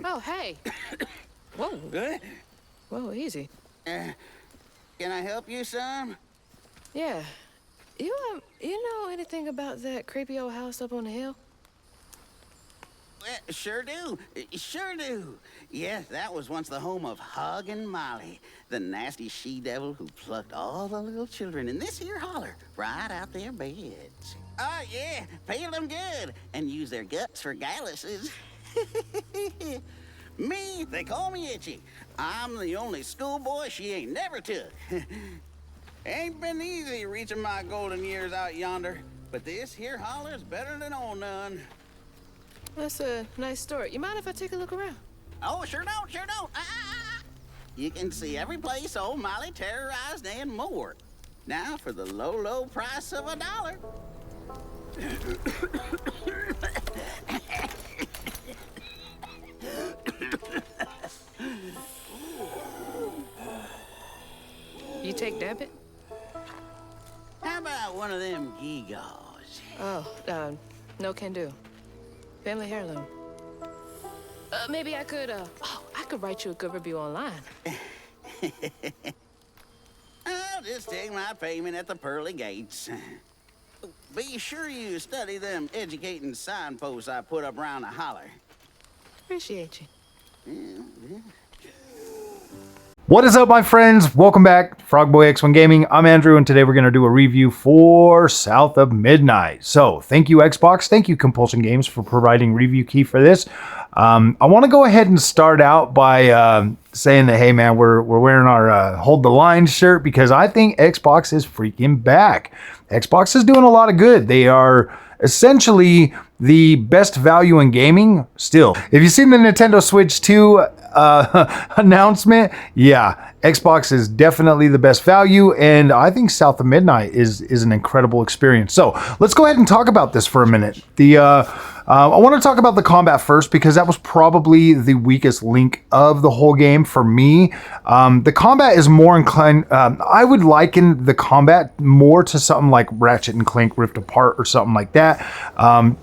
Oh, hey. Whoa. Good. Whoa, easy. Can I help you, son? Yeah. You know anything about that creepy old house up on the hill? Sure do. Sure do. Yes, that was once the home of Hug and Molly, the nasty she-devil who plucked all the little children in this here holler right out their beds. Oh, yeah, peel them good and use their guts for galluses. Me, they call me Itchy. I'm the only schoolboy she ain't never took. Ain't been easy reaching my golden years out yonder, but this here holler's better than old none. That's a nice story. You mind if I take a look around? Oh, sure don't, sure don't. You can see every place old Molly terrorized and more. Now for the low, low price of $1. You take debit? How about one of them gewgaws? Oh, no can do. Family heirloom. Maybe I could, I could write you a good review online. I'll just take my payment at the pearly gates. Be sure you study them educating signposts I put up around the holler. Appreciate you. What is up, my friends? Welcome back to Frogboy X1 Gaming. I'm Andrew, and today we're going to do a review for South of Midnight. So, thank you, Xbox. Thank you, Compulsion Games, for providing review key for this. I want to go ahead and start out by saying that, hey, man, we're wearing our Hold the Line shirt because I think Xbox is freaking back. Xbox is doing a lot of good. They are essentially the best value in gaming still. If you've seen the Nintendo Switch 2 announcement, yeah, Xbox is definitely the best value, and I think South of Midnight is an incredible experience. So let's go ahead and talk about this for a minute. I want to talk about the combat first because that was probably the weakest link of the whole game for me. The combat is more inclined, I would liken the combat more to something like Ratchet and Clank Rift Apart or something like that.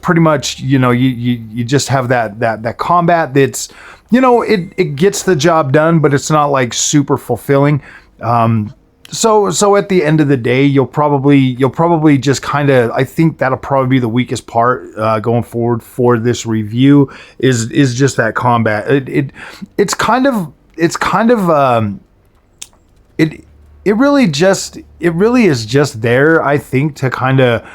Pretty much, you know, you just have that combat that's, you know, it gets the job done, but it's not like super fulfilling. So at the end of the day, you'll probably just kind of, I think that'll probably be the weakest part going forward for this review is just that combat. It really is just there, I think, to kind of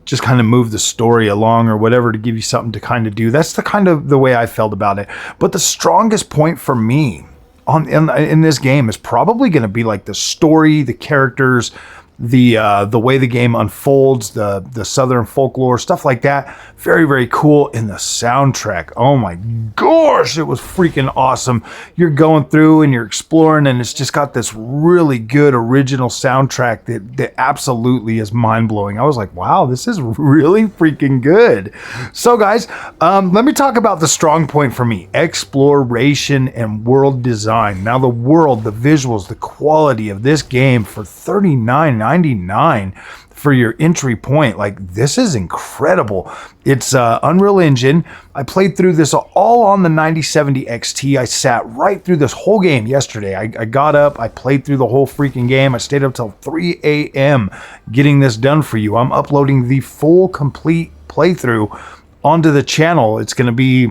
just kind of move the story along or whatever, to give you something to kind of do. That's the kind of the way I felt about it. But the strongest point for me in this game is probably going to be like the story, the characters, the way the game unfolds, the Southern folklore, stuff like that. Very, very cool. And the soundtrack, oh my gosh, it was freaking awesome. You're going through and you're exploring, and it's just got this really good original soundtrack that absolutely is mind-blowing. I was like, wow, this is really freaking good. So guys, let me talk about the strong point for me: exploration and world design. Now the world, the visuals, the quality of this game for $39.99 for your entry point, like, this is incredible. It's Unreal Engine. I played through this all on the 9070 XT. I sat right through this whole game yesterday. I got up, I played through the whole freaking game. I stayed up till 3 a.m. getting this done for you. I'm uploading the full complete playthrough onto the channel. It's going to be,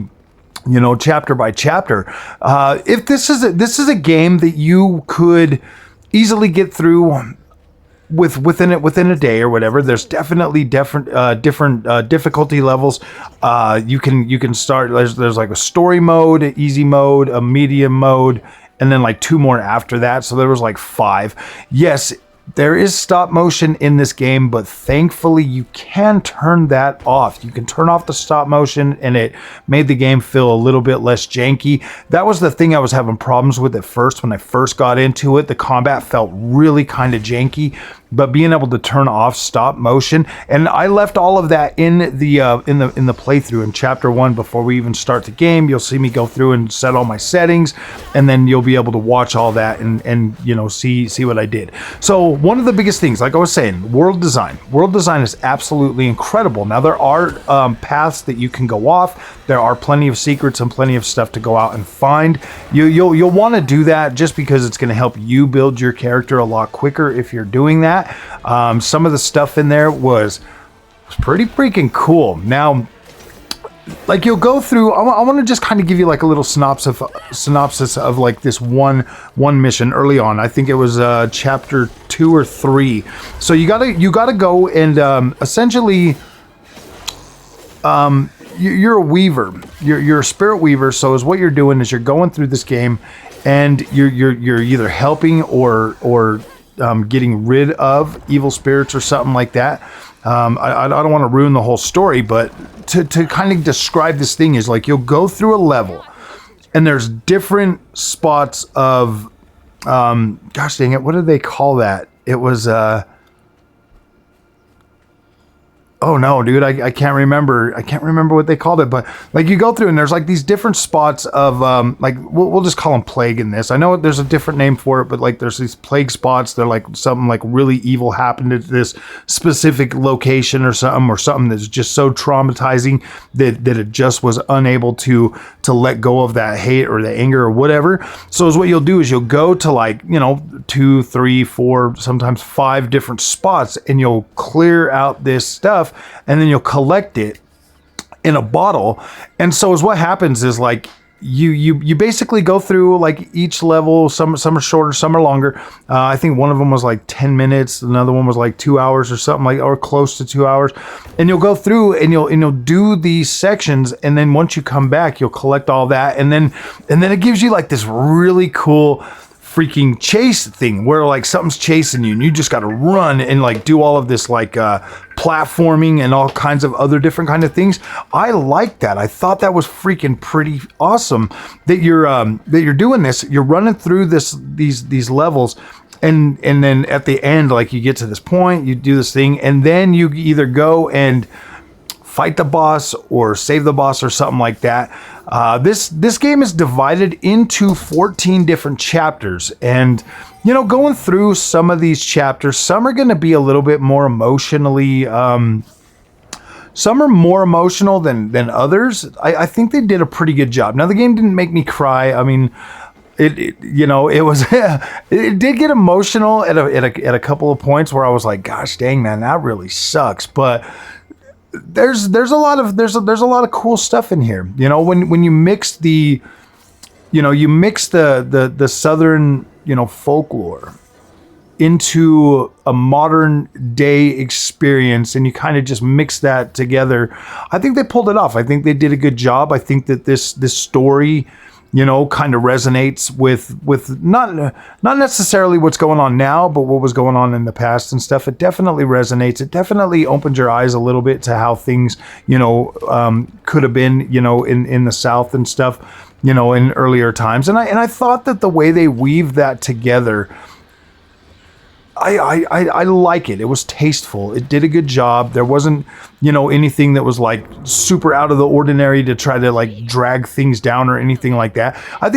you know, chapter by chapter. If this is a game that you could easily get through within a day or whatever. There's definitely different difficulty levels. You can start. There's like a story mode, an easy mode, a medium mode, and then like 2 more after that. So there was like 5. Yes, there is stop motion in this game, but thankfully you can turn that off. You can turn off the stop motion, and it made the game feel a little bit less janky. That was the thing I was having problems with at first when I first got into it. The combat felt really kind of janky. but being able to turn off stop motion, and I left all of that in the playthrough in chapter 1 before we even start the game. You'll see me go through and set all my settings, and then you'll be able to watch all that and you know, see what I did. So one of the biggest things, like I was saying, world design is absolutely incredible. Now there are paths that you can go off. There are plenty of secrets and plenty of stuff to go out and find. You'll want to do that just because it's going to help you build your character a lot quicker if you're doing that. Some of the stuff in there was pretty freaking cool. Now, like, you'll go through, I want to just kind of give you like a little synopsis of like this one mission early on. I think it was chapter 2 or 3. So you gotta go and essentially you're a weaver. You're a spirit weaver. So is what you're doing is you're going through this game, and you're either helping or getting rid of evil spirits or something like that. I don't want to ruin the whole story, but to kind of describe this thing is like you'll go through a level, and there's different spots of gosh dang it, what did they call that? It was oh no, dude, I can't remember what they called it, but like you go through and there's like these different spots of like we'll just call them plague in this. I know there's a different name for it, but like there's these plague spots. They're like something like really evil happened at this specific location or something that's just so traumatizing that it just was unable to let go of that hate or the anger or whatever. So is what you'll do is you'll go to like, you know, 2, 3, 4, sometimes 5 different spots, and you'll clear out this stuff, and then you'll collect it in a bottle. And so is what happens is like you basically go through like each level. Some are shorter, some are longer. I think one of them was like 10 minutes, another one was like 2 hours or something, like, or close to 2 hours. And you'll go through and you'll do these sections, and then once you come back, you'll collect all that, and then it gives you like this really cool freaking chase thing where like something's chasing you and you just got to run and like do all of this like platforming and all kinds of other different kind of things. I like that. I thought that was freaking pretty awesome that you're doing this. You're running through these levels, and then at the end, like, you get to this point, you do this thing, and then you either go and fight the boss or save the boss or something like that. This game is divided into 14 different chapters, and you know, going through some of these chapters, some are going to be a little bit more emotionally, some are more emotional than others. I think they did a pretty good job. Now, the game didn't make me cry. I mean, it you know, it was it did get emotional at a couple of points where I was like, gosh dang, man, that really sucks. But there's a lot of cool stuff in here. You know, when you mix the southern, you know, folklore into a modern day experience, and you kind of just mix that together, I think they pulled it off. I think they did a good job. I think that this story, you know, kind of resonates with not necessarily what's going on now, but what was going on in the past and stuff. It definitely resonates. It definitely opens your eyes a little bit to how things, you know, could have been, you know, in the South and stuff, you know, in earlier times. And I thought that the way they weave that together, I like it. It was tasteful. It did a good job. There wasn't, you know, anything that was like super out of the ordinary to try to like drag things down or anything like that. I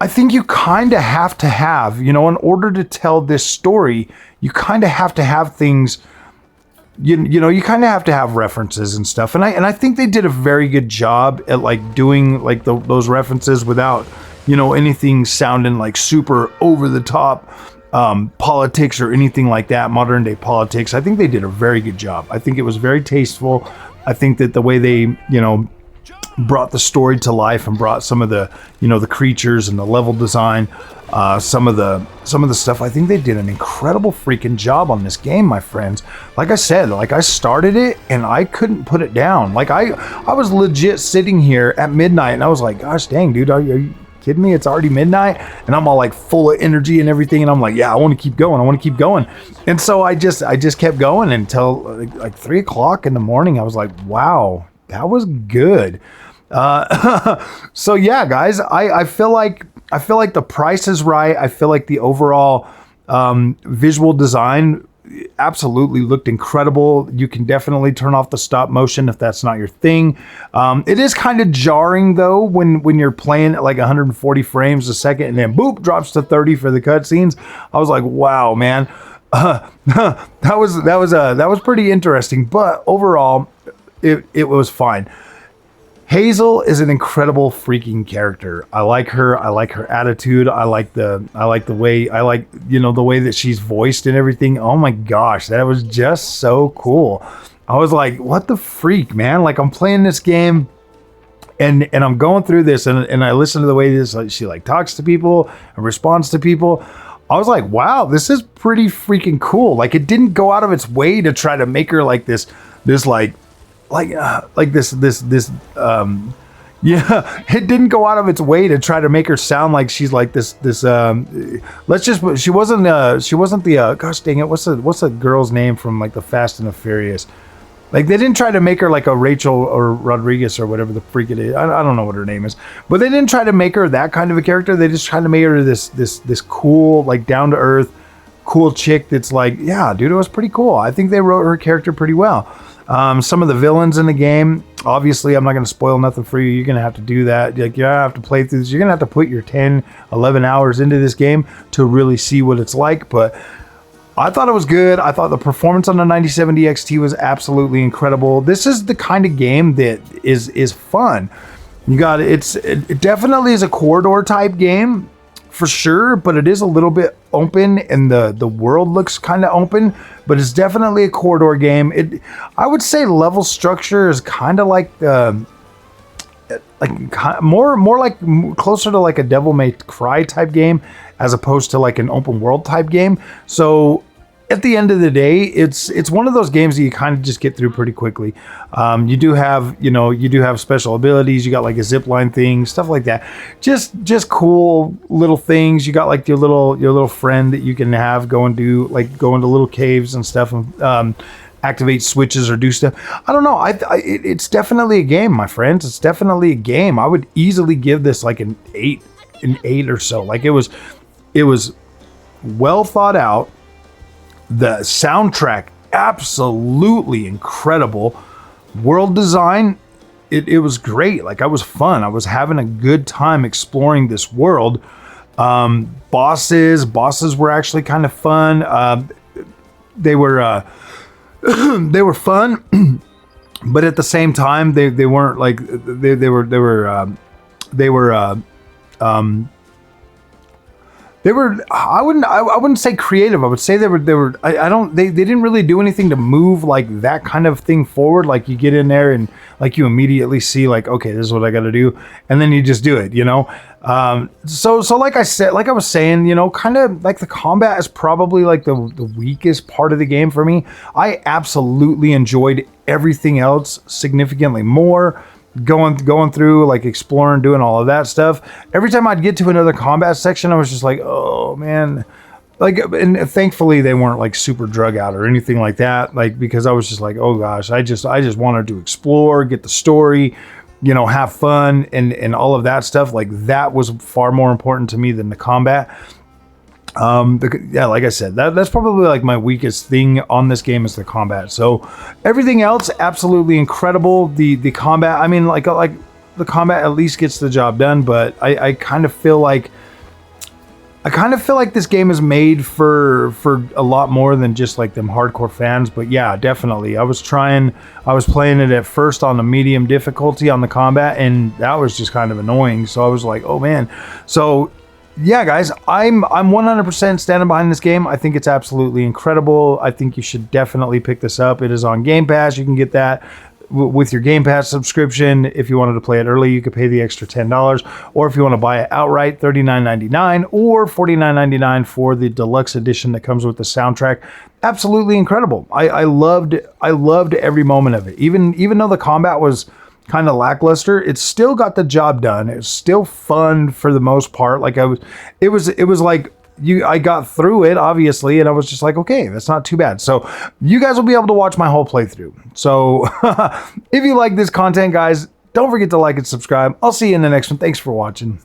think you kind of have to have, you know, in order to tell this story, you kind of have to have things, you know, you kind of have to have references and stuff. And I think they did a very good job at like doing like those references without, you know, anything sounding like super over the top politics or anything like that, modern day politics. I think they did a very good job. I think it was very tasteful. I think that the way they, you know, brought the story to life and brought some of the, you know, the creatures and the level design, some of the stuff, I think they did an incredible freaking job on this game, my friends. Like I said, like, I started it and I couldn't put it down. Like I was legit sitting here at midnight and I was like, gosh dang, dude, are you kidding me? It's already midnight, and I'm all like full of energy and everything, and I'm like, yeah, I want to keep going. And so I just kept going until like 3 o'clock in the morning. I was like, wow, that was good. So yeah, guys, I feel like the price is right. I feel like the overall Visual design absolutely looked incredible. You can definitely turn off the stop motion if that's not your thing. It is kind of jarring though when you're playing at like 140 frames a second and then boop drops to 30 for the cutscenes. I was like, wow, man, that was pretty interesting. But overall, it was fine. Hazel is an incredible freaking character. I like her. I like her attitude. I like the way, the way that she's voiced and everything. Oh my gosh, that was just so cool. I was like, what the freak, man? Like, I'm playing this game and I'm going through this and I listen to the way this, like, she like talks to people and responds to people. I was like, wow, this is pretty freaking cool. Like, it didn't go out of its way to try to make her like this it didn't go out of its way to try to make her sound like she's like she wasn't the gosh dang it, what's the girl's name from like the Fast and the Furious? Like, they didn't try to make her like a Rachel or Rodriguez or whatever the freak it is. I don't know what her name is, but they didn't try to make her that kind of a character. They just tried to make her this cool, like, down to earth, cool chick that's like, yeah, dude, it was pretty cool. I think they wrote her character pretty well. Some of the villains in the game, obviously, I'm not going to spoil nothing for you. You're going to have to do that. Like, you have to play through this. You're going to have to put your 10, 11 hours into this game to really see what it's like. But I thought it was good. I thought the performance on the 9070 XT was absolutely incredible. This is the kind of game that is fun. It definitely is a corridor type game for sure, but it is a little bit open and the world looks kind of open, but it's definitely a corridor game. I would say level structure is kind of like more like closer to like a Devil May Cry type game as opposed to like an open world type game. So at the end of the day, it's one of those games that you kind of just get through pretty quickly. You do have special abilities. You got like a zip line thing, stuff like that. Just cool little things. You got like your little friend that you can have go into little caves and stuff and activate switches or do stuff. I don't know. It's definitely a game, my friends. It's definitely a game. I would easily give this like an 8 or so. Like, it was well thought out. The soundtrack, absolutely incredible. World design, it was great. Like, I was fun. I was having a good time exploring this world. Bosses were actually kind of fun. They were fun, but at the same time, they weren't like they were I wouldn't say creative. I would say they didn't really do anything to move like that kind of thing forward. Like, you get in there and like you immediately see like, okay, this is what I got to do, and then you just do it, So like I was saying, kind of like the combat is probably like the weakest part of the game for me. I absolutely enjoyed everything else significantly more. Going through, like, exploring, doing all of that stuff. Every time I'd get to another combat section, I was just like, oh man. Like, and thankfully they weren't like super drug out or anything like that. Like, because I was just like, oh gosh, I just wanted to explore, get the story, have fun and all of that stuff. Like, that was far more important to me than the combat. Like I said, that's probably like my weakest thing on this game is the combat. So everything else, absolutely incredible. The combat, I mean, like the combat at least gets the job done, but I kind of feel like this game is made for a lot more than just like them hardcore fans. But yeah, definitely. I was playing it at first on the medium difficulty on the combat, and that was just kind of annoying. So I was like, oh man. So yeah, guys, I'm 100% standing behind this game. I think it's absolutely incredible. I think you should definitely pick this up. It is on Game Pass. You can get that with your Game Pass subscription. If you wanted to play it early, you could pay the extra $10, or if you want to buy it outright, $39.99 or $49.99 for the deluxe edition that comes with the soundtrack. Absolutely incredible. I loved every moment of it. Even though the combat was kind of lackluster, it still got the job done. It was still fun for the most part. Like, it was like I got through it, obviously, and I was just like, okay, that's not too bad. So you guys will be able to watch my whole playthrough. So if you like this content, guys, don't forget to like and subscribe. I'll see you in the next one. Thanks for watching.